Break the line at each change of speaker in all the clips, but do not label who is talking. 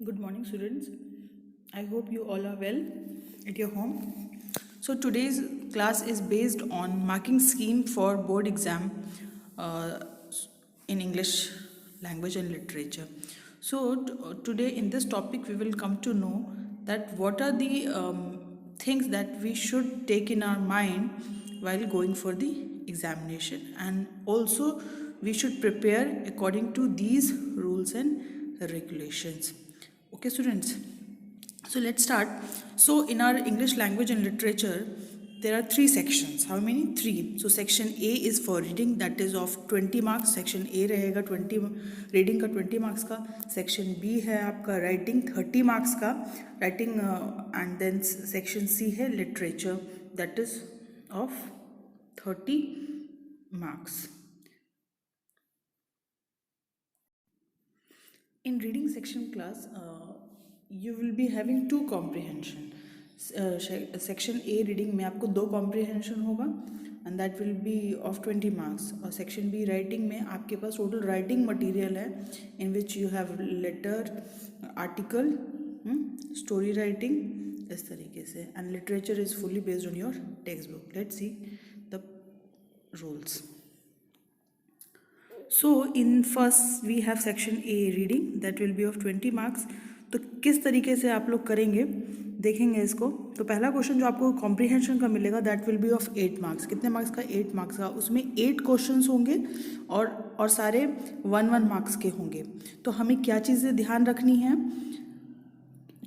Good morning, students. I hope you all are well at your home. So today's class is based on marking scheme for board exam uh, in English language and literature. So today in this topic we will come to know that what are the things that we should take in our mind while going for the examination, and also we should prepare according to these rules and regulations. Okay, students. So let's start. So in our English language and literature, there are three sections. How many? Three. So section A is for reading, that is of 20 marks. Section A रहेगा 20 reading का 20 marks का. Section B है आपका writing 30 marks का writing, and then section C है literature, that is of 30 marks. In reading section class, you will be having two comprehension. Section A reading में आपको 2 comprehension होगा and that will be of 20 marks. और section B writing में आपके पास total writing material है in which you have letter, article, story writing, इस तरीके से. And literature is fully based on your text book. Let's see the rules. So in first we have section A reading, that will be of 20 marks. तो किस तरीके से आप लोग करेंगे देखेंगे इसको. तो पहला क्वेश्चन जो आपको कॉम्प्रिहेंशन का मिलेगा that will be of 8 marks. कितने मार्क्स का? 8 मार्क्स का. उसमें 8 क्वेश्चंस होंगे और सारे 1-1 मार्क्स के होंगे. तो हमें क्या चीज़ें ध्यान रखनी है?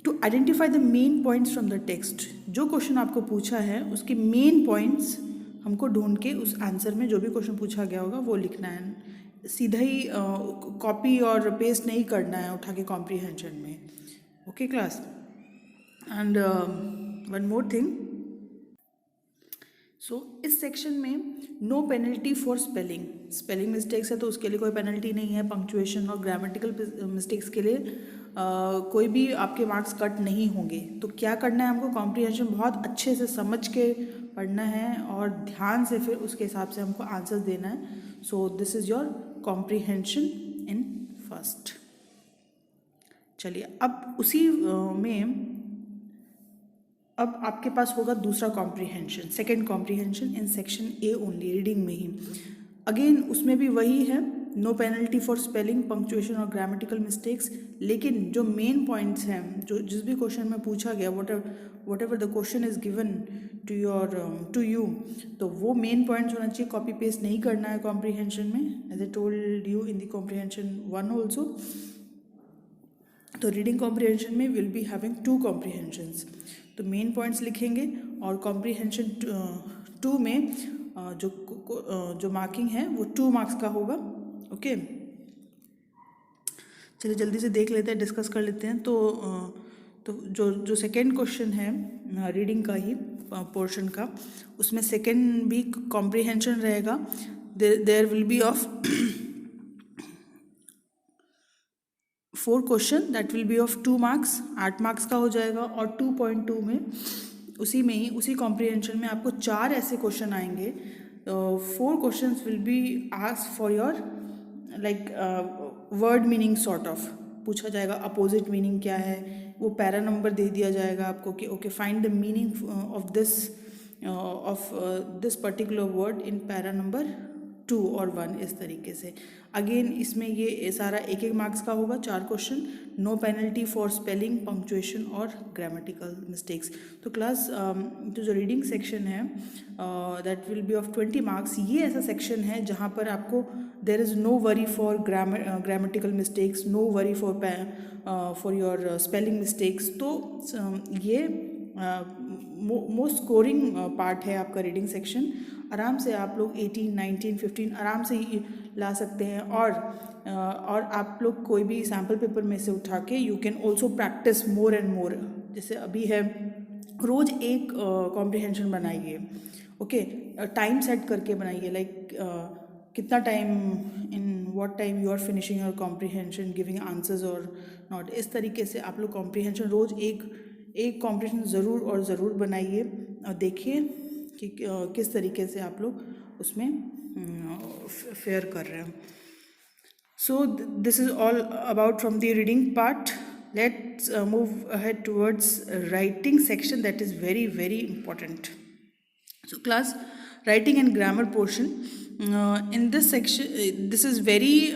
To identify the main points from the text. जो क्वेश्चन आपको पूछा है उसके मेन पॉइंट्स हमको ढूंढ के उस आंसर में जो भी क्वेश्चन पूछा गया होगा वो लिखना है. सीधा ही कॉपी और पेस्ट नहीं करना है उठा के कॉम्प्रिहेंशन में. Okay class. And one more thing. So इस सेक्शन में no penalty for spelling. Spelling mistakes है तो उसके लिए कोई पेनल्टी नहीं है. पंक्चुएशन और ग्रामेटिकल मिस्टेक्स के लिए कोई भी आपके मार्क्स कट नहीं होंगे. तो क्या करना है हमको? कॉम्प्रिहेंशन बहुत अच्छे से समझ के पढ़ना है और ध्यान से फिर उसके हिसाब से हमको आंसर्स देना है. So this is your comprehension in first. चलिए अब उसी में अब आपके पास होगा दूसरा comprehension, second comprehension in section A only, reading में ही. अगेन उसमें भी वही है, no penalty for spelling, punctuation और ग्रामेटिकल मिस्टेक्स. लेकिन जो मेन पॉइंट्स हैं, जो जिस भी क्वेश्चन में पूछा गया, whatever the question is given to you, तो वो मेन पॉइंट्स होना चाहिए. कॉपी पेस्ट नहीं करना है कॉम्प्रिहेंशन में, as I told you in the comprehension 1 also. तो रीडिंग कॉम्प्रिहेंशन में विल बी हैविंग 2 कॉम्प्रिहेंशंस. तो मेन पॉइंट्स लिखेंगे और कॉम्प्रिहेंशन 2 में जो मार्किंग है वो 2 मार्क्स का होगा. ओके, चलिए जल्दी से देख लेते हैं, डिस्कस कर लेते हैं. तो जो सेकेंड क्वेश्चन है रीडिंग का ही पोर्शन का, उसमें सेकेंड भी कॉम्प्रिहेंशन रहेगा. There will be of 4 question, that will be of 2 marks. 8 marks का हो जाएगा. और 2.2 में उसी कॉम्प्रिहेंशन में आपको 4 ऐसे क्वेश्चन आएंगे. 4 question will be asked for your like word meaning sort of. पूछा जाएगा अपोजिट मीनिंग क्या है, वो पैरा नंबर दे दिया जाएगा आपको कि okay find the meaning of this particular word in para number 2 और 1, इस तरीके से. अगेन इसमें ये सारा 1-1 मार्क्स का होगा. 4 question, no penalty for spelling, punctuation और ग्रामेटिकल मिस्टेक्स. तो क्लास जो रीडिंग सेक्शन है that will be of 20 marks. ये ऐसा सेक्शन है जहाँ पर आपको there is no worry for grammatical mistakes, no worry for your spelling mistakes. तो ये मोस्ट स्कोरिंग पार्ट है आपका रीडिंग सेक्शन. आराम से आप लोग 18, 19, 15 आराम से ही ला सकते हैं. और आप लोग कोई भी सैम्पल पेपर में से उठा के you can also practice more and more. जैसे अभी है, रोज़ एक कॉम्प्रिहेंशन बनाइए. ओके, टाइम सेट करके बनाइए, लाइक कितना time, in what time you are finishing your comprehension, giving answers और नॉट. इस तरीके से आप लोग कॉम्प्रिहेंशन रोज़ एक कॉम्प्रिहेंशन ज़रूर बनाइए और देखिए कि किस तरीके से आप लोग उसमें फेयर कर रहे हैं. सो this is all about from the reading part. let's move ahead towards writing section, that is very very important. So class, writing and grammar portion, in this section, this is very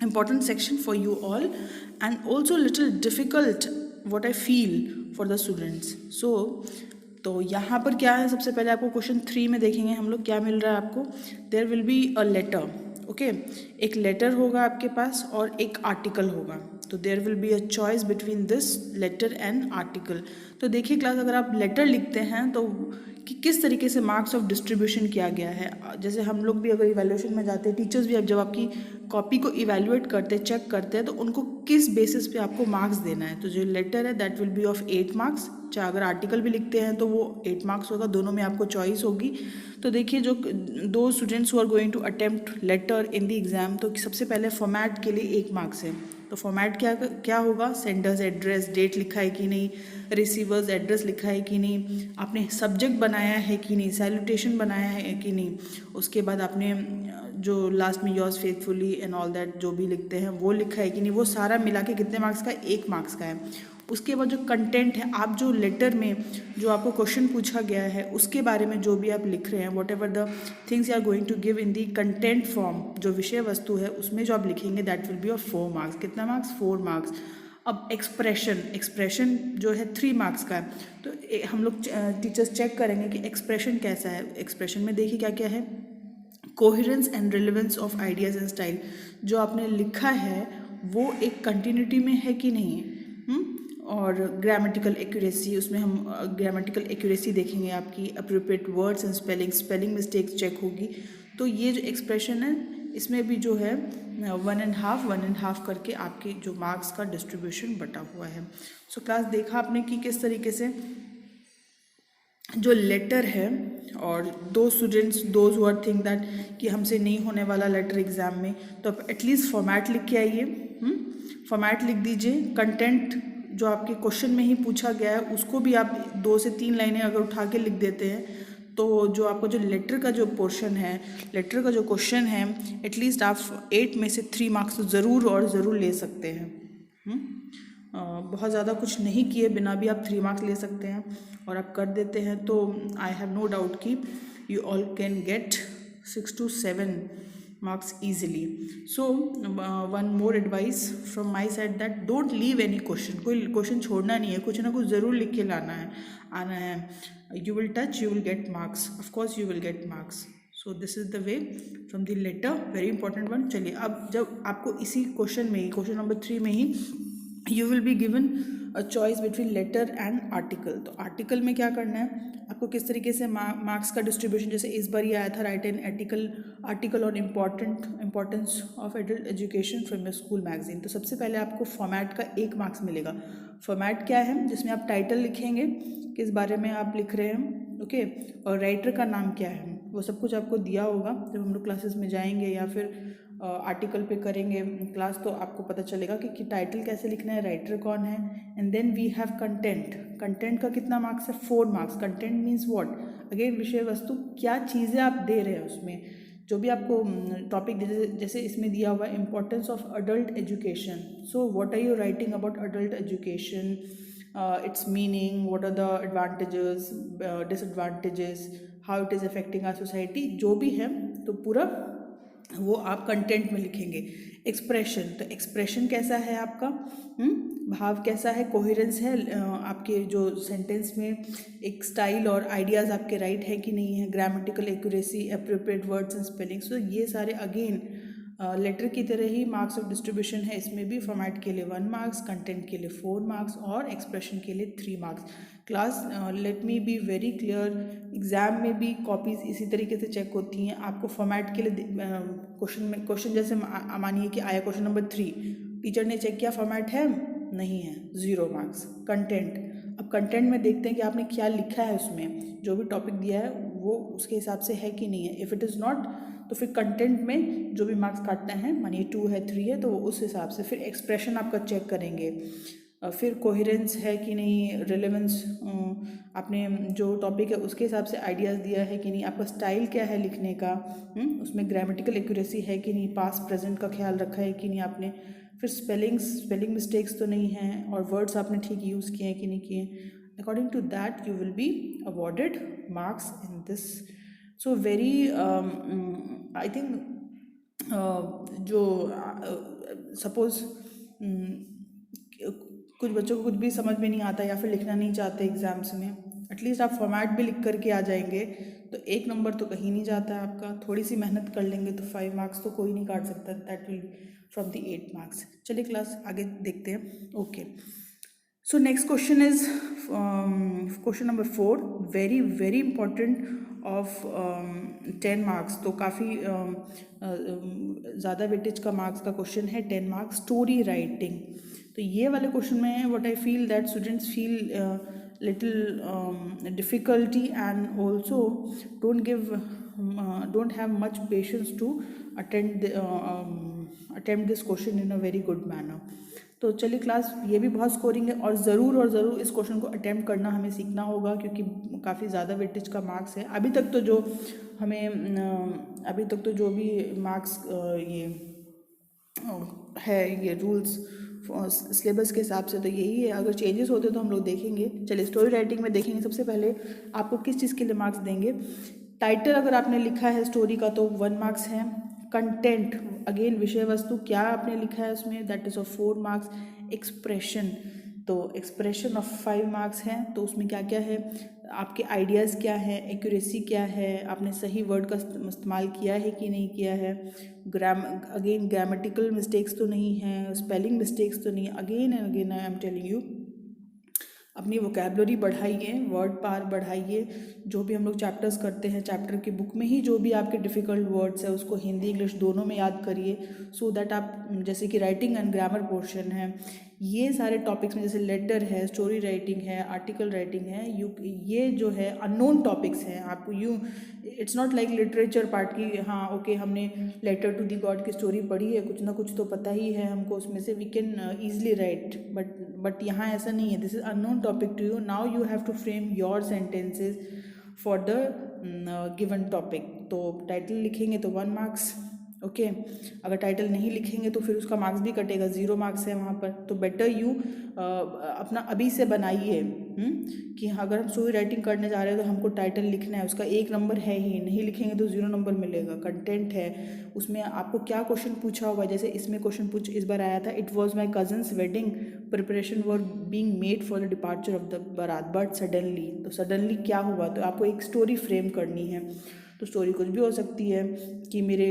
important section for you all, and also little difficult what I feel for the students. So तो यहाँ पर क्या है, सबसे पहले आपको question 3 में देखेंगे हम लोग क्या मिल रहा है आपको. There will be a letter. Okay, एक लेटर होगा आपके पास और एक आर्टिकल होगा. तो there will be a choice between this letter and article. तो देखिए क्लास, अगर आप लेटर लिखते हैं तो कि किस तरीके से मार्क्स ऑफ डिस्ट्रीब्यूशन किया गया है. जैसे हम लोग भी अगर इवैल्यूएशन में जाते हैं, टीचर्स भी अब जब आपकी कॉपी को इवैल्यूएट करते हैं, चेक करते हैं, तो उनको किस बेसिस पे आपको मार्क्स देना है. तो जो लेटर है that will be of 8 marks. चाहे अगर आर्टिकल भी लिखते हैं तो वो 8 मार्क्स होगा. दोनों में आपको चॉइस होगी. तो देखिए, जो दो students who are going to attempt letter in the exam, तो सबसे पहले फॉर्मेट के लिए 1 मार्क्स है. तो फॉर्मेट क्या होगा, सेंडर्स एड्रेस, डेट लिखा है कि नहीं, रिसीवर्स एड्रेस लिखा है कि नहीं, आपने सब्जेक्ट बनाया है कि नहीं, सैल्यूटेशन बनाया है कि नहीं, उसके बाद आपने जो लास्ट में yours faithfully and all that जो भी लिखते हैं वो लिखा है कि नहीं. वो सारा मिला के कितने मार्क्स का, 1 मार्क्स का है. उसके बाद जो कंटेंट है, आप जो लेटर में जो आपको क्वेश्चन पूछा गया है उसके बारे में जो भी आप लिख रहे हैं, whatever the things you are going to give in the content form, जो विषय वस्तु है उसमें जो आप लिखेंगे that will be of 4 marks. कितना मार्क्स, 4 मार्क्स. अब एक्सप्रेशन जो है 3 मार्क्स का है. तो हम लोग टीचर्स चेक करेंगे कि एक्सप्रेशन कैसा है. एक्सप्रेशन में देखिए क्या क्या है, coherence and relevance of ideas and style. जो आपने लिखा है वो एक कंटिन्यूटी में है कि नहीं है. और ग्रामेटिकल एक्यूरेसी, उसमें हम ग्रामेटिकल एक्यूरेसी देखेंगे आपकी, appropriate words and spelling mistakes check होगी. तो ये जो एक्सप्रेशन है इसमें भी जो है 1.5 करके आपके जो मार्क्स का डिस्ट्रीब्यूशन बटा हुआ है. सो क्लास, देखा आपने कि किस तरीके से जो लेटर है, और दो students those who are think that कि हमसे नहीं होने वाला लेटर एग्जाम में, तो आप एटलीस्ट फॉर्मेट लिख के आइए. फॉर्मेट लिख दीजिए. कंटेंट जो आपके क्वेश्चन में ही पूछा गया है उसको भी आप 2 से 3 लाइनें अगर उठा के लिख देते हैं, तो जो आपको जो लेटर का जो पोर्शन है, लेटर का जो क्वेश्चन है, एटलीस्ट आप 8 में से 3 मार्क्स तो ज़रूर और ज़रूर ले सकते हैं. बहुत ज़्यादा कुछ नहीं किए बिना भी आप 3 मार्क्स ले सकते हैं, और आप कर देते हैं तो आई हैव नो डाउट कि you all can get 6 to 7 marks easily. So one more advice from my side, that don't leave any question. कोई क्वेश्चन छोड़ना नहीं है, कुछ ना कुछ ज़रूर लिख के आना है. You will touch, you will get marks. Of course you will get marks. So this is the way from the letter, very important one. चलिए, अब जब आपको इसी क्वेश्चन में ही, क्वेश्चन नंबर 3 में ही, you will be given a choice between letter and article. तो article में क्या करना है आपको, किस तरीके से मार्क्स का डिस्ट्रीब्यूशन, जैसे इस बार ये आया था, right an article on importance of adult education from your school magazine. तो सबसे पहले आपको फॉर्मेट का 1 मार्क्स मिलेगा. फॉर्मेट क्या है, जिसमें आप टाइटल लिखेंगे, किस बारे में आप लिख रहे हैं, ओके, और राइटर का नाम क्या है, वो सब कुछ आपको दिया होगा. जब हम लोग क्लासेस में जाएंगे या फिर आर्टिकल पे करेंगे क्लास, तो आपको पता चलेगा कि टाइटल कैसे लिखना है, राइटर कौन है. And then we have content का कितना मार्क्स है, 4 marks. Content means what, again विषय वस्तु, क्या चीज़ें आप दे रहे हैं उसमें, जो भी आपको टॉपिक जैसे इसमें दिया हुआ है, importance of adult education. So what are you writing about adult education, its meaning, what are the advantages, disadvantages, how it is affecting our society, जो भी है तो पूरा वो आप कंटेंट में लिखेंगे. एक्सप्रेशन, तो एक्सप्रेशन कैसा है आपका, भाव कैसा है, कोहेरेंस है आपके जो सेंटेंस में, एक स्टाइल और आइडियाज़ आपके राइट है कि नहीं है, grammatical accuracy, appropriate words and spellings. तो ये सारे अगेन लेटर की तरह ही मार्क्स ऑफ डिस्ट्रीब्यूशन है. इसमें भी फॉर्मेट के लिए 1 मार्क्स, कंटेंट के लिए 4 मार्क्स और एक्सप्रेशन के लिए 3 marks. Class, let me be very clear, exam में भी कॉपीज़ इसी तरीके से चेक होती हैं. आपको फॉर्मेट के लिए क्वेश्चन जैसे मानिए कि आया क्वेश्चन नंबर 3, टीचर ने चेक किया फॉर्मेट है, नहीं है, 0 मार्क्स. कंटेंट, अब कंटेंट में देखते हैं कि आपने क्या लिखा है, उसमें जो भी टॉपिक दिया है वो उसके हिसाब से है कि नहीं है. इफ़ इट इज़ नॉट, तो फिर कंटेंट में जो भी मार्क्स काटना है, मानिए 2 है, 3 है, तो उस हिसाब से फिर एक्सप्रेशन आपका चेक करेंगे. फिर कोहेरेंस है कि नहीं, रिलेवेंस, आपने जो टॉपिक है उसके हिसाब से आइडियाज़ दिया है कि नहीं, आपका स्टाइल क्या है लिखने का, उसमें ग्रामेटिकल एक्यूरेसी है कि नहीं, पास्ट प्रेजेंट का ख्याल रखा है कि नहीं आपने, फिर स्पेलिंग मिस्टेक्स तो नहीं हैं, और वर्ड्स आपने ठीक यूज़ किए हैं कि नहीं किए। According to that you will be awarded marks in this. So very I think जो सपोज़ कुछ बच्चों को कुछ भी समझ में नहीं आता या फिर लिखना नहीं चाहते एग्ज़ाम्स में, एटलीस्ट आप फॉर्मेट भी लिख करके आ जाएंगे तो 1 नंबर तो कहीं नहीं जाता है आपका। थोड़ी सी मेहनत कर लेंगे तो 5 मार्क्स तो कोई नहीं काट सकता, that will from the 8 marks. चलिए क्लास आगे देखते हैं। Okay, so next question is question number 4, very very important of 10 marks. तो काफ़ी ज़्यादा वेटेज का मार्क्स का क्वेश्चन है, 10 मार्क्स, स्टोरी राइटिंग। तो ये वाले क्वेश्चन में what I feel that students feel little difficulty and also don't have much patience to attempt this question in a very good manner. तो चलिए क्लास, ये भी बहुत स्कोरिंग है और ज़रूर इस क्वेश्चन को अटैम्प्ट करना हमें सीखना होगा क्योंकि काफ़ी ज़्यादा वेटेज का मार्क्स है। अभी तक तो जो भी मार्क्स ये है, ये रूल्स सिलेबस के हिसाब से तो यही है। अगर चेंजेस होते तो हम लोग देखेंगे। चलिए स्टोरी राइटिंग में देखेंगे। सबसे पहले आपको किस चीज़ के लिए मार्क्स देंगे। टाइटल अगर आपने लिखा है स्टोरी का तो 1 मार्क्स है। कंटेंट, अगेन विषय वस्तु क्या आपने लिखा है उसमें, that is of 4 marks. Expression, तो एक्सप्रेशन ऑफ 5 मार्क्स हैं। तो उसमें क्या क्या है, आपके आइडियाज़ क्या है, एक्यूरेसी क्या है, आपने सही वर्ड का इस्तेमाल किया है कि नहीं किया है, ग्रामेटिकल मिस्टेक्स तो नहीं है, स्पेलिंग मिस्टेक्स तो नहीं है। Again and again I am telling you, अपनी वोकेबलरी बढ़ाइए, वर्ड पार बढ़ाइए। जो भी हम लोग चैप्टर्स करते हैं, चैप्टर की बुक में ही जो भी आपके डिफ़िकल्ट वर्ड्स है उसको हिंदी इंग्लिश दोनों में याद करिए, सो दैट आप, जैसे कि राइटिंग एंड ग्रामर पोर्शन है, ये सारे टॉपिक्स में जैसे लेटर है, स्टोरी राइटिंग है, आर्टिकल राइटिंग है, ये जो है अननोन टॉपिक्स हैं। आपको it's not like literature part की, हाँ ओके हमने लेटर टू दी गॉड की स्टोरी पढ़ी है, कुछ ना कुछ तो पता ही है हमको उसमें से, we can easily write, but यहाँ ऐसा नहीं है। This is unknown topic to you, now you have to frame your sentences for the given topic. तो टाइटल लिखेंगे तो 1 मार्क्स, ओके। अगर टाइटल नहीं लिखेंगे तो फिर उसका मार्क्स भी कटेगा, 0 मार्क्स है वहाँ पर। तो बेटर यू अपना अभी से बनाइए कि अगर हम स्टोरी राइटिंग करने जा रहे हैं तो हमको टाइटल लिखना है, उसका 1 नंबर है ही, नहीं लिखेंगे तो 0 नंबर मिलेगा। कंटेंट है, उसमें आपको क्या क्वेश्चन पूछा होगा, जैसे इसमें क्वेश्चन इस बार आया था, it was my cousins wedding, preparation were being made for the departure of the बारात बट सडनली। तो सडनली क्या हुआ, तो आपको एक स्टोरी फ्रेम करनी है। तो स्टोरी कुछ भी हो सकती है कि मेरे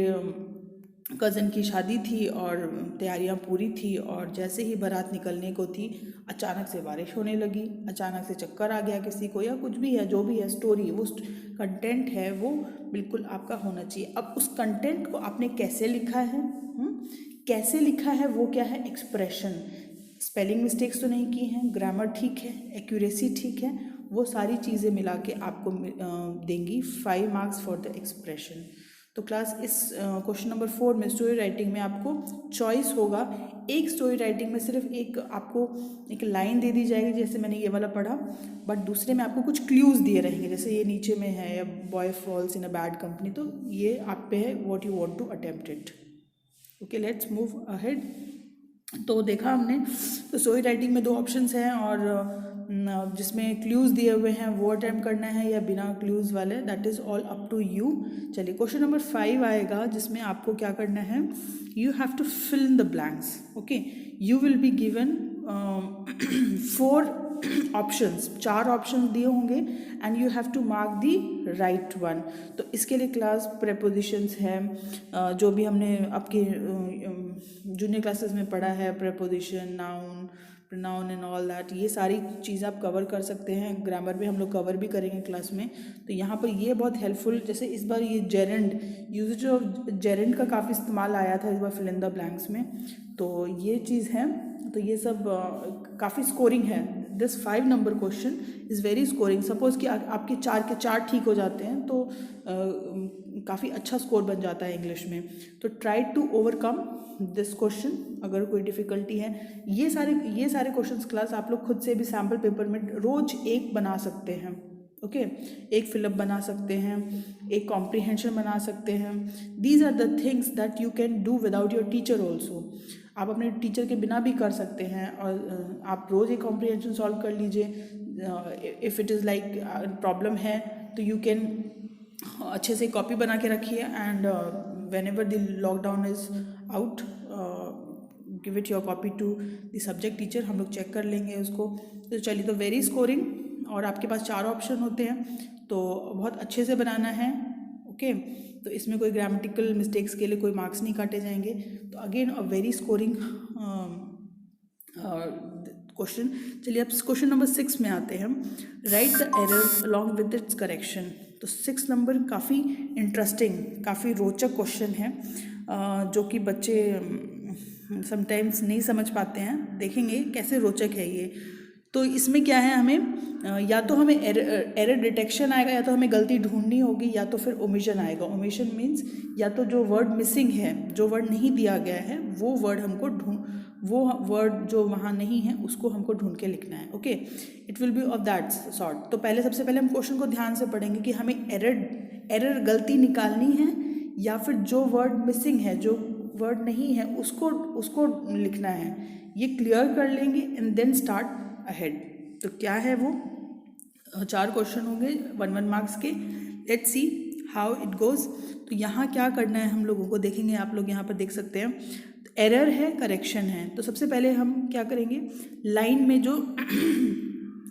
कज़न की शादी थी और तैयारियां पूरी थी और जैसे ही बारात निकलने को थी अचानक से बारिश होने लगी, अचानक से चक्कर आ गया किसी को, या कुछ भी है, जो भी है स्टोरी, वो कंटेंट है वो बिल्कुल आपका होना चाहिए। अब उस कंटेंट को आपने कैसे लिखा है, कैसे लिखा है, वो क्या है, एक्सप्रेशन, स्पेलिंग मिस्टेक्स तो नहीं की हैं, ग्रामर ठीक है, एक्यूरेसी ठीक है, वो सारी चीज़ें मिला के आपको देंगी 5 मार्क्स फॉर द एक्सप्रेशन। तो क्लास इस क्वेश्चन नंबर 4 में स्टोरी राइटिंग में आपको चॉइस होगा, एक स्टोरी राइटिंग में सिर्फ एक आपको एक लाइन दे दी जाएगी, जैसे मैंने ये वाला पढ़ा, बट दूसरे में आपको कुछ क्लूज़ दिए रहेंगे, जैसे ये नीचे में है, या boy falls in a bad company, तो ये आप पे है what you want to attempt it. Okay, let's move ahead. तो देखा हमने, तो स्टोरी राइटिंग में 2 ऑप्शंस हैं और जिसमें क्लूज़ दिए हुए हैं वो अटैम्प्ट करना है या बिना क्लूज़ वाले, that is all up to you. चलिए क्वेश्चन नंबर 5 आएगा, जिसमें आपको क्या करना है, you have to fill in the blanks. Okay, you will be given 4 options, 4 options दिए होंगे and you have to mark the right one. तो इसके लिए क्लास प्रेपोजिशंस है, जो भी हमने आपके जूनियर क्लासेस में पढ़ा है, preposition, noun, pronoun and all that, ये सारी चीज़ आप कवर कर सकते हैं। ग्रामर भी हम लोग कवर भी करेंगे क्लास में। तो यहाँ पर ये बहुत हेल्पफुल, जैसे इस बार ये जेरेंड, यूजेज ऑफ जेरेंड का काफ़ी इस्तेमाल आया था इस बार फिल इन द ब्लैंक्स में, तो ये चीज़ है। तो ये सब काफ़ी स्कोरिंग है। This 5 number question is very scoring. Suppose कि आपके 4 के 4 ठीक हो जाते हैं तो काफ़ी अच्छा स्कोर बन जाता है इंग्लिश में। तो try to overcome this question. अगर कोई डिफ़िकल्टी है, ये सारे क्वेश्चंस क्लास आप लोग खुद से भी सैम्पल पेपर में रोज़ एक बना सकते हैं। ओके, एक फिलअप बना सकते हैं, एक कॉम्प्रीहेंशन बना सकते हैं। These are the things that you can do without your teacher also. आप अपने टीचर के बिना भी कर सकते हैं, और आप रोज़ एक कॉम्प्रीहेंशन सॉल्व कर लीजिए। If it is like problem है तो यू कैन अच्छे से कॉपी बना के रखिए, and whenever the lockdown is out give it your copy to the subject teacher, हम लोग चेक कर लेंगे उसको। तो चलिए, तो वेरी स्कोरिंग, और आपके पास 4 ऑप्शन होते हैं, तो बहुत अच्छे से बनाना है। ओके, तो इसमें कोई ग्रामेटिकल मिस्टेक्स के लिए कोई मार्क्स नहीं काटे जाएंगे। तो again a very scoring question. चलिए, अब क्वेश्चन नंबर 6 में आते हैं हम। Right the error along with its correction. तो 6 नंबर काफ़ी इंटरेस्टिंग, काफ़ी रोचक क्वेश्चन है, जो कि बच्चे समटाइम्स नहीं समझ पाते हैं। देखेंगे कैसे रोचक है ये। तो इसमें क्या है, हमें या तो हमें एरर डिटेक्शन आएगा, या तो हमें गलती ढूंढनी होगी, या तो फिर ओमिशन आएगा। ओमिशन मीन्स या तो जो वर्ड मिसिंग है, जो वर्ड नहीं दिया गया है, वो वर्ड जो वहाँ नहीं है उसको हमको ढूंढ के लिखना है। Okay, it will be of that sort. तो सबसे पहले हम क्वेश्चन को ध्यान से पढ़ेंगे कि हमें एरर गलती निकालनी है, या फिर जो वर्ड मिसिंग है, जो वर्ड नहीं है, उसको लिखना है। ये क्लियर कर लेंगे एंड देन स्टार्ट अहेड। तो क्या है वो, 4 क्वेश्चन होंगे 1 मार्क्स के। Let's see how it goes. तो यहाँ क्या करना है हम लोगों को, देखेंगे, आप लोग यहाँ पर देख सकते हैं। एरर है, करेक्शन है। तो सबसे पहले हम क्या करेंगे, लाइन में जो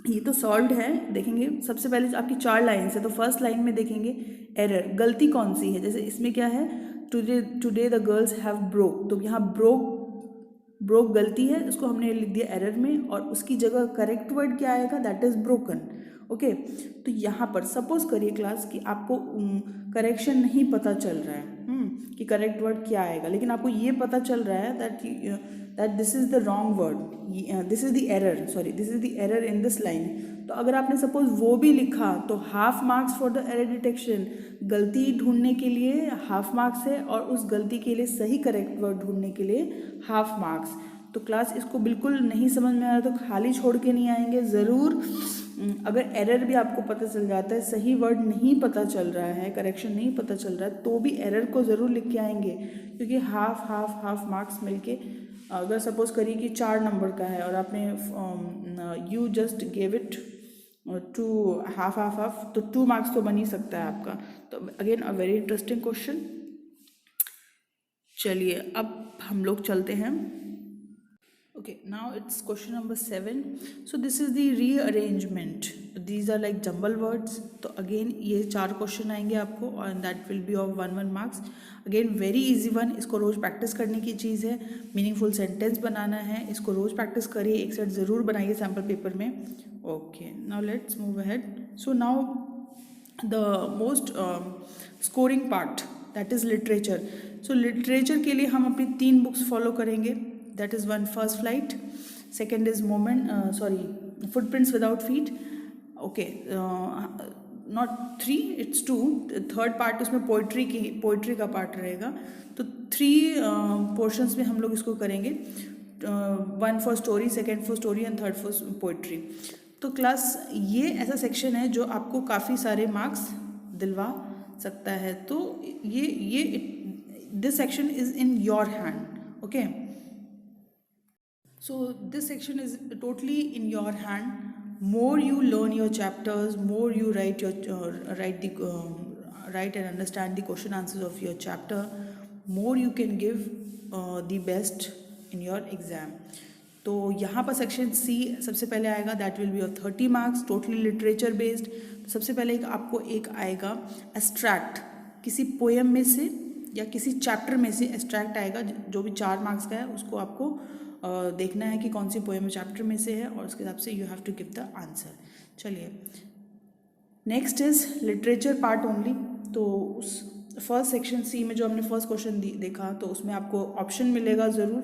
ये तो सॉल्व्ड है, देखेंगे सबसे पहले आपकी 4 लाइन्स है, तो फर्स्ट लाइन में देखेंगे एरर, गलती कौन सी है। जैसे इसमें क्या है, today the girls have broke, तो यहाँ ब्रोक गलती है, उसको हमने लिख दिया एरर में, और उसकी जगह करेक्ट वर्ड क्या आएगा, दैट इज ब्रोकन। ओके, तो यहाँ पर सपोज करिए क्लास कि आपको करेक्शन नहीं पता चल रहा है कि करेक्ट वर्ड क्या आएगा, लेकिन आपको ये पता चल रहा है that this is the wrong word, this is the error in this line. तो अगर आपने सपोज वो भी लिखा तो half marks for the error detection. गलती ढूंढने के लिए हाफ मार्क्स है, और उस गलती के लिए सही करेक्ट वर्ड ढूंढने के लिए हाफ मार्क्स। तो क्लास इसको बिल्कुल नहीं समझ में आ रहा तो खाली छोड़ के नहीं आएंगे ज़रूर। अगर एरर भी आपको पता चल जाता है, सही वर्ड नहीं पता चल रहा है, करेक्शन नहीं पता चल रहा है, तो भी एरर को ज़रूर लिख के आएंगे, क्योंकि हाफ मार्क्स मिलके, अगर सपोज करिए कि 4 नंबर का है और आपने you just gave it to half, तो 2 मार्क्स तो बन ही सकता है आपका। तो again a very interesting question. चलिए, अब हम लोग चलते हैं। Okay, now it's question number 7. So this is the rearrangement. These are like jumble words. तो again ये 4 क्वेश्चन आएंगे आपको, और that will be of 1 marks. Again very easy one. इसको रोज प्रैक्टिस करने की चीज़ है। मीनिंगफुल सेंटेंस बनाना है, इसको रोज प्रैक्टिस करिए, एक सेट ज़रूर बनाइए सैम्पल पेपर में। Okay, now let's move ahead. So now the most scoring part, that is literature. So literature के लिए हम अपनी 3 बुक्स फॉलो करेंगे। That is one, First Flight. Second is Footprints Without Feet. Okay, not 3, it's 2. The third part उसमें poetry का part रहेगा। तो 3 portions में हम लोग इसको करेंगे। 1 for story, 2nd for story and 3rd for poetry. तो क्लास ये ऐसा सेक्शन है जो आपको काफ़ी सारे मार्क्स दिलवा सकता है। तो ये this section is in your hand. Okay, so this section is totally in your hand. More you learn your chapters, more you write and understand the question answers of your chapter, more you can give the best in your exam. तो यहाँ पर section C सबसे पहले आएगा, that will be of 30 marks, totally literature based. तो सबसे पहले आपको एक आएगा एब्स्ट्रैक्ट, किसी पोएम में से या किसी चैप्टर में से एब्स्ट्रैक्ट आएगा, जो भी 4 मार्क्स का है, उसको आपको देखना है कि कौन सी पोएम चैप्टर में से है, और उसके हिसाब से you have to give the answer. चलिए, next is literature part only. तो उस फर्स्ट सेक्शन सी में जो हमने फर्स्ट क्वेश्चन देखा, तो उसमें आपको ऑप्शन मिलेगा ज़रूर,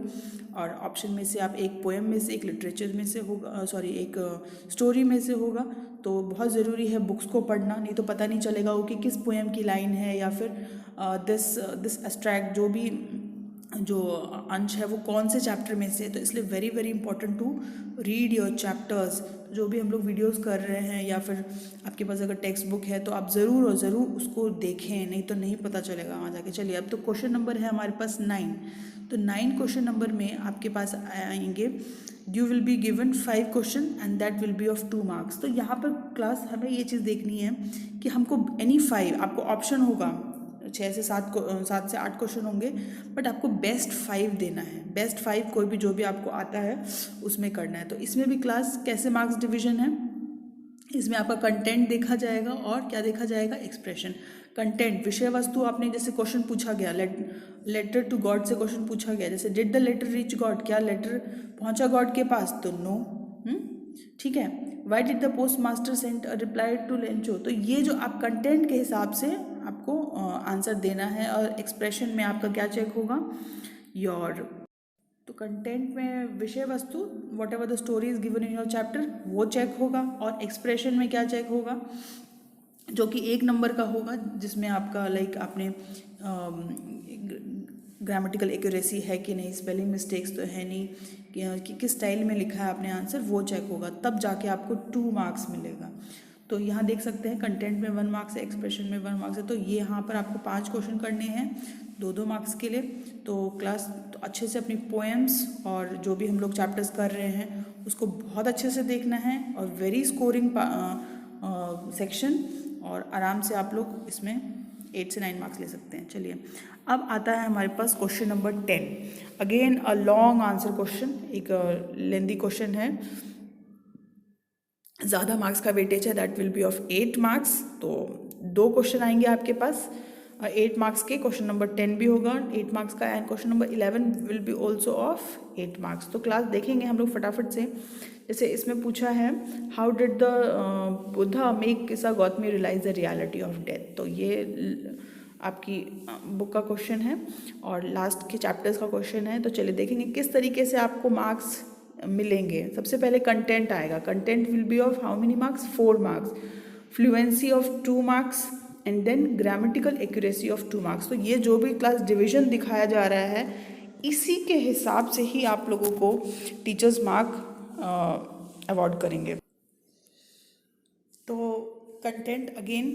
और ऑप्शन में से आप एक पोएम में से, एक लिटरेचर में से होगा, सॉरी एक स्टोरी में से होगा। तो बहुत ज़रूरी है बुक्स को पढ़ना, नहीं तो पता नहीं चलेगा वो कि किस पोएम की लाइन है या फिर दिस एब्स्ट्रैक्ट जो अंश है वो कौन से चैप्टर में से। तो इसलिए very very important to read your chapters. जो भी हम लोग वीडियोस कर रहे हैं या फिर आपके पास अगर टेक्स्ट बुक है तो आप ज़रूर और ज़रूर उसको देखें, नहीं तो नहीं पता चलेगा वहाँ जाके। चलिए अब तो क्वेश्चन नंबर है हमारे पास 9। तो 9 क्वेश्चन नंबर में आपके पास आएंगे, you will be given 5 question and that will be of 2 marks. तो यहाँ पर क्लास हमें ये चीज़ देखनी है कि हमको एनी 5, आपको ऑप्शन होगा 6 से 8 क्वेश्चन होंगे, बट आपको बेस्ट 5 देना है। बेस्ट 5 कोई भी जो भी आपको आता है उसमें करना है। तो इसमें भी क्लास कैसे मार्क्स डिवीजन है, इसमें आपका कंटेंट देखा जाएगा और क्या देखा जाएगा, एक्सप्रेशन। कंटेंट विषय वस्तु, आपने जैसे क्वेश्चन पूछा गया लेटर टू गॉड से क्वेश्चन पूछा गया, जैसे did the letter reach God, क्या लेटर पहुंचा गॉड के पास, तो नो। ठीक है। Why did the post master send a reply to Lencho, तो ये जो आप कंटेंट के हिसाब से आपको आंसर देना है। और एक्सप्रेशन में आपका क्या चेक होगा, योर, तो कंटेंट में विषय वस्तु what ever the story is given in your chapter वो चेक होगा, और एक्सप्रेशन में क्या चेक होगा, जो कि 1 नंबर का होगा, जिसमें आपका लाइक आपने ग्रामेटिकल एक्यूरेसी है कि नहीं, स्पेलिंग मिस्टेक्स तो है नहीं, कि किस स्टाइल में लिखा है आपने आंसर, वो चेक होगा, तब जाके आपको 2 मार्क्स मिलेगा। तो यहाँ देख सकते हैं कंटेंट में 1 मार्क्स है, एक्सप्रेशन में 1 मार्क्स है। तो ये यहाँ पर आपको 5 क्वेश्चन करने हैं 2-2 मार्क्स के लिए। तो क्लास तो अच्छे से अपनी पोएम्स और जो भी हम लोग चैप्टर्स कर रहे हैं उसको बहुत अच्छे से देखना है, और वेरी स्कोरिंग सेक्शन, और आराम से आप लोग इसमें 8 से 9 मार्क्स ले सकते हैं। चलिए अब आता है हमारे पास question number 10। Again a long answer question, एक लेंदी क्वेश्चन है, ज़्यादा मार्क्स का वेटेज है, that will be of 8 marks. तो 2 क्वेश्चन आएंगे आपके पास 8 मार्क्स के, क्वेश्चन नंबर 10 भी होगा 8 मार्क्स का, and question number 11 will be also of 8 marks. तो क्लास देखेंगे हम लोग फटाफट से। जैसे इसमें पूछा है, how did the Buddha make Kisa Gotami realise the reality of death. तो ये आपकी बुक का क्वेश्चन है और लास्ट के चैप्टर्स का क्वेश्चन है। तो चलिए देखेंगे किस तरीके से आपको मार्क्स मिलेंगे। सबसे पहले कंटेंट आएगा, content will be of how many marks, 4 marks, fluency of 2 marks, and then grammatical accuracy of 2 marks. तो ये जो भी क्लास डिवीजन दिखाया जा रहा है इसी के हिसाब से ही आप लोगों को टीचर्स मार्क अवॉर्ड करेंगे। तो कंटेंट अगेन,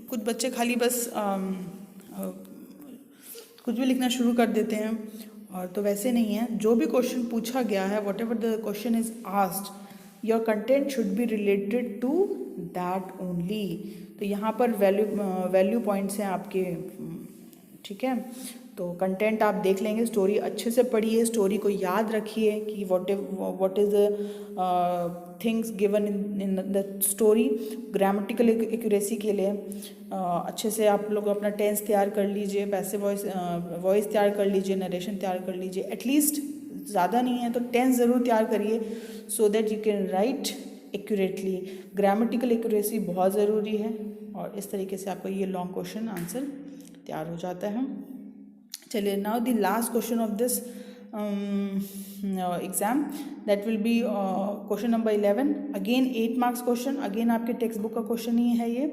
कुछ बच्चे खाली बस कुछ भी लिखना शुरू कर देते हैं, और तो वैसे नहीं है। जो भी क्वेश्चन पूछा गया है, whatever the question is asked, your content should be related to that only. तो यहाँ पर वैल्यू पॉइंट्स हैं आपके, ठीक है। तो कंटेंट आप देख लेंगे, स्टोरी अच्छे से पढ़िए, स्टोरी को याद रखिए कि what is the things given in the story. Grammatical accuracy के लिए अच्छे से आप लोग अपना टेंस तैयार कर लीजिए, पैसिव वॉइस तैयार कर लीजिए, नरेशन तैयार कर लीजिए, एटलीस्ट ज़्यादा नहीं है तो टेंस ज़रूर तैयार करिए, so that you can write accurately. Grammatical accuracy बहुत ज़रूरी है, और इस तरीके से आपका ये लॉन्ग क्वेश्चन आंसर तैयार हो जाता है। चलिए now the last question of this exam, that will B question number 11। Again 8 marks question, again आपके टेक्स्ट बुक का क्वेश्चन ही है ये।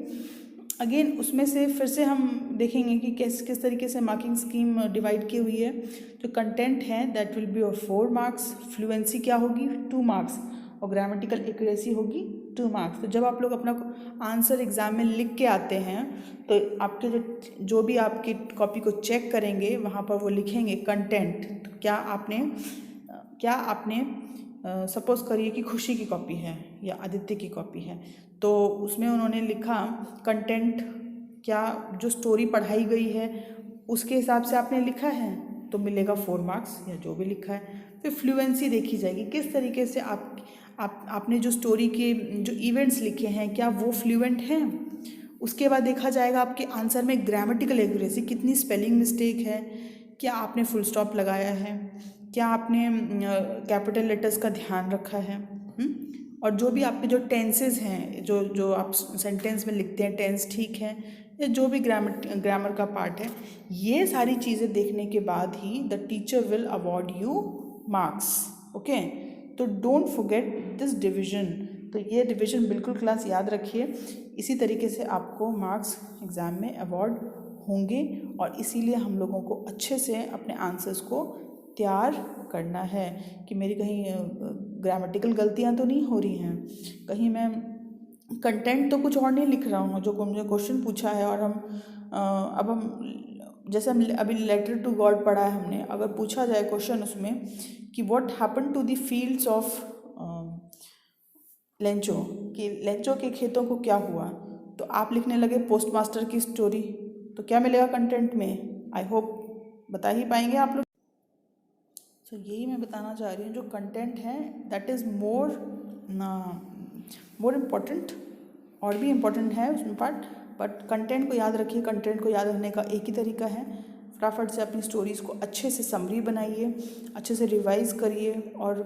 अगेन उसमें से फिर से हम देखेंगे कि किस तरीके से मार्किंग स्कीम डिवाइड की हुई है। जो कंटेंट है that will be of 4 marks, fluency क्या होगी 2 मार्क्स, और ग्रामेटिकल एक्यूरेसी होगी 2 मार्क्स। तो जब आप लोग अपना आंसर एग्ज़ाम में लिख के आते हैं तो आपके जो भी आपकी कॉपी को चेक करेंगे वहाँ पर वो लिखेंगे कंटेंट। तो क्या आपने सपोज़ करिए कि खुशी की कॉपी है या आदित्य की कॉपी है, तो उसमें उन्होंने लिखा कंटेंट, क्या जो स्टोरी पढ़ाई गई है उसके हिसाब से आपने लिखा है तो मिलेगा 4 मार्क्स, या जो भी लिखा है। फिर फ्लुएंसी देखी जाएगी, किस तरीके से आपने जो स्टोरी के जो इवेंट्स लिखे हैं क्या वो फ्लुएंट हैं। उसके बाद देखा जाएगा आपके आंसर में ग्रामेटिकल एक्यूरेसी, कितनी स्पेलिंग मिस्टेक है, क्या आपने फुल स्टॉप लगाया है, क्या आपने कैपिटल लेटर्स का ध्यान रखा है, और जो भी आपके जो टेंसेस हैं, जो आप सेंटेंस में लिखते हैं टेंस ठीक है, या जो भी ग्रामर का पार्ट है, ये सारी चीज़ें देखने के बाद ही the teacher will award you marks. Okay, तो डोंट फॉरगेट दिस डिवीजन। तो ये डिवीजन बिल्कुल क्लास याद रखिए। इसी तरीके से आपको मार्क्स एग्ज़ाम में अवॉर्ड होंगे और इसीलिए हम लोगों को अच्छे से अपने आंसर्स को तैयार करना है कि मेरी कहीं ग्रामेटिकल गलतियाँ तो नहीं हो रही हैं, कहीं मैं कंटेंट तो कुछ और नहीं लिख रहा हूँ जो मुझे क्वेश्चन पूछा है। और हम अब हम जैसे हम अभी लेटर टू गॉड पढ़ा है हमने, अगर पूछा जाए क्वेश्चन उसमें कि what happen to the fields of Lencho, कि लेंचो के खेतों को क्या हुआ, तो आप लिखने लगे पोस्ट मास्टर की स्टोरी, तो क्या मिलेगा कंटेंट में? आई होप बता ही पाएंगे आप लोग। तो यही मैं बताना चाह रही हूँ, जो कंटेंट है दैट इज़ मोर इम्पॉर्टेंट। और भी इम्पॉर्टेंट है उसमें पार्ट, बट कंटेंट को याद रखिए। कंटेंट को याद रखने का एक ही तरीका है, फटाफट से अपनी स्टोरीज़ को अच्छे से समरी बनाइए, अच्छे से रिवाइज़ करिए और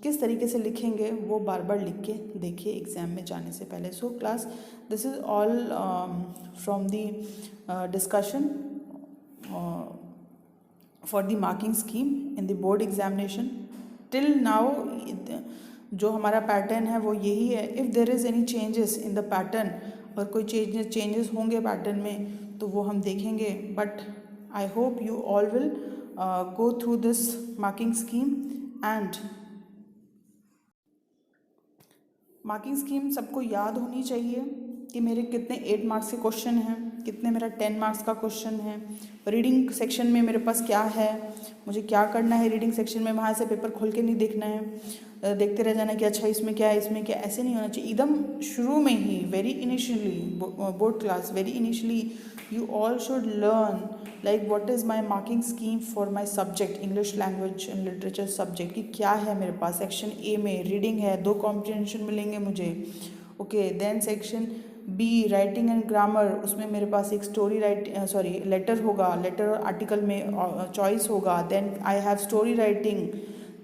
किस तरीके से लिखेंगे वो बार बार लिख के देखिए एग्ज़ाम में जाने से पहले। So class, this is all from the discussion for the marking scheme in the board examination till now। जो हमारा पैटर्न है वो यही है। If there is any changes in the pattern, और कोई चेंजेस होंगे पैटर्न में तो वो हम देखेंगे, but I hope you all will go through this marking scheme. And marking scheme सबको याद होनी चाहिए कि मेरे कितने 8 मार्क्स के क्वेश्चन हैं, कितने मेरा 10 मार्क्स का क्वेश्चन है, रीडिंग सेक्शन में मेरे पास क्या है, मुझे क्या करना है रीडिंग सेक्शन में। वहाँ से पेपर खोल के नहीं देखना है, देखते रह जाना कि अच्छा इसमें क्या है इसमें क्या, ऐसे नहीं होना चाहिए। एकदम शुरू में ही very initially board class very initially you all should learn like what is my marking scheme for my subject English language and literature subject, कि क्या है मेरे पास। सेक्शन ए में रीडिंग है, 2 कॉम्प्रिहेंशन मिलेंगे मुझे। Okay, then section B writing and grammar, उसमें मेरे पास एक स्टोरी लेटर होगा, लेटर और आर्टिकल में चॉइस होगा। Then I have story writing,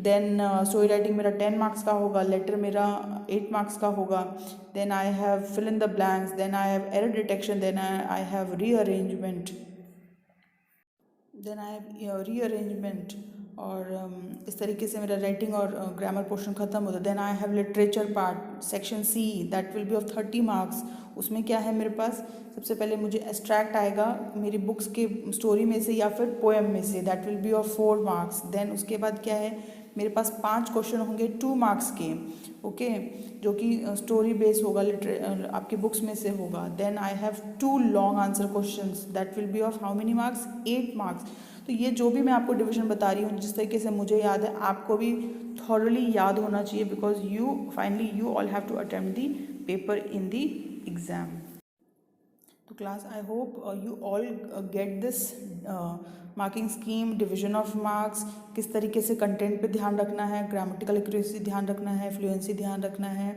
then story writing मेरा 10 मार्क्स का होगा, लेटर मेरा 8 मार्क्स का होगा। Then I have fill in the blanks, then I have error detection, then I have rearrangement, then I have rearrangement. और इस तरीके से मेरा राइटिंग और ग्रामर पोर्शन ख़त्म होता है। Then I have literature part section C, that will be of 30 marks. उसमें क्या है मेरे पास, सबसे पहले मुझे एब्स्ट्रैक्ट आएगा मेरी बुक्स के स्टोरी में से या फिर पोएम में से, that will be of 4 marks. Then उसके बाद क्या है मेरे पास 5 क्वेश्चन होंगे 2 मार्क्स के, ओके, जो कि स्टोरी बेस होगा, आपकी बुक्स में से होगा। Then I have 2 long answer questions, that will be of how many marks, 8 marks. तो ये जो भी मैं आपको डिवीजन बता रही हूँ, जिस तरीके से मुझे याद है आपको भी थॉरली याद होना चाहिए, because you all have to attempt the paper in the exam. तो class, I hope you all get this marking scheme, division of marks, किस तरीके से कंटेंट पे ध्यान रखना है, ग्रामेटिकल एक्यूरेसी ध्यान रखना है, फ्लुएंसी ध्यान रखना है,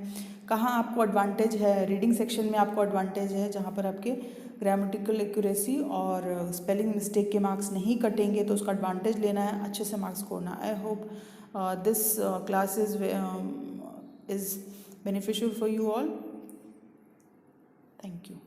कहाँ आपको एडवांटेज है। रीडिंग सेक्शन में आपको एडवांटेज है जहाँ पर आपके ग्रामेटिकल एक्यूरेसी और स्पेलिंग मिस्टेक के मार्क्स नहीं कटेंगे, तो उसका एडवांटेज लेना है, अच्छे से मार्क्स स्कोरना। I hope this class is beneficial for you all. Thank you.